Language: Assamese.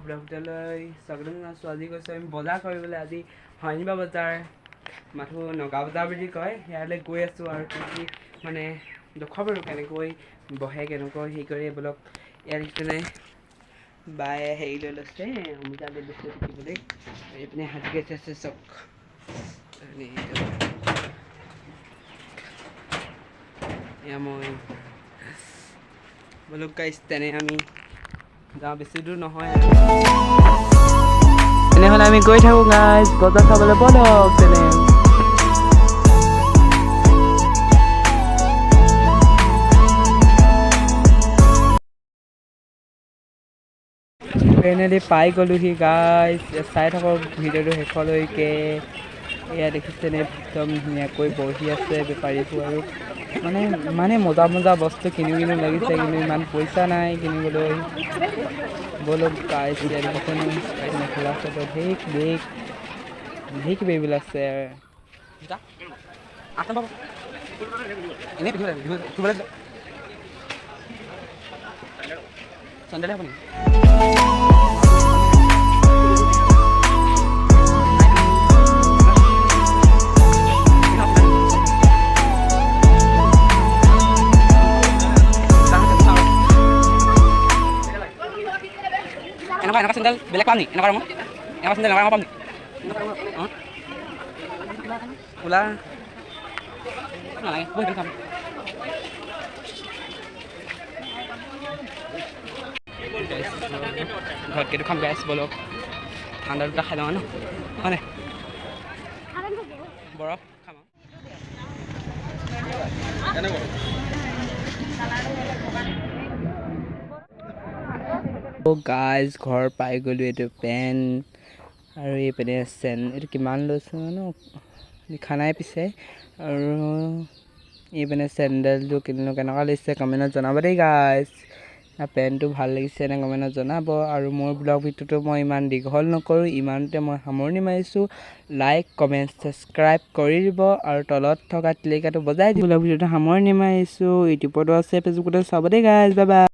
ব্লগলৈ স্বাগতম জনাইছোঁ। আজি গৈছোঁ আমি বজাৰ কৰিবলৈ। আজি শনিবাৰ বজাৰ, মাথো নগাঁও বজাৰ বুলি কয়। ইয়ালৈ গৈ আছোঁ আৰু কি কি মানে দেখুৱাব আৰু কেনেকৈ বহে, কেনেকৈ হেৰি কৰে এইবিলাক। ইয়াত ইপিনে বায়ে হেৰি লৈ লৈছে, অমিতা লৈ লৈছে দেখিবলৈ। এইপিনে সাজি আছে চক। এয়া মই বলক গাইছ, তেনে আমি যাওঁ, বেছি দূৰ নহয়। তেনেহ'লে আমি গৈ থাকোঁ গাইছ বজাৰ চাবলৈ, বলক তেনে। এনেদি পাই গ'লোহি গাইছ। চাই থাকক ভিডিঅ'টো শেষলৈকে। এয়া দেখিছেনে, একদম ধুনীয়াকৈ বহি আছে বেপাৰীবোৰ আৰু মানে মজা মজা বস্তু কিনো লাগিছে, কিন্তু ইমান পইচা নাই কিনিবলৈ। বলক গাইছ, ইয়াত দেখিছেনে মেখেলা চাদৰ ঢেৰ কিবা এইবিলাক আছে। চেণ্ডেল আপুনি এনেকুৱা চেণ্ডেল বেলেগ পাম নি? এনেকুৱা ৰঙৰ এনেকুৱা চেণ্ডেল এনেকুৱা ৰঙৰ পাম নি? ওলা নালাগে, বহুত খাম। ঘৰত কেইটো খাম গাইছ, বলক ঠাণ্ডা দুটা খাই লওঁ ন, হয় নাই? বৰফ খাম গাইজ। ঘৰ পাই গ'লোঁ। এইটো পেণ্ট আৰু এইপিনে এইটো কিমান লৈছোঁ জানো, লিখা নাই পিছে। আৰু এইপিনে চেণ্ডেলটো কিনিলোঁ, কেনেকুৱা লাগিছে কমেণ্টত জনাব দেই গাইজ। পেণ্টটো ভাল লাগিছে নে কমেণ্টত জনাব। আৰু মোৰ ব্লগ ভিডিঅ'টো মই ইমান দীঘল নকৰোঁ, ইমানতে মই সামৰণি মাৰিছোঁ। লাইক কমেণ্ট ছাবস্ক্ৰাইব কৰি দিব আৰু তলত থকা টিলিকাটো বজাই দিব। ব্লগ ভিডিঅ'টো সামৰণি মাৰিছোঁ। ইউটিউবতো আছে, ফেচবুকতো চাব দেই গাইজ। Bye bye.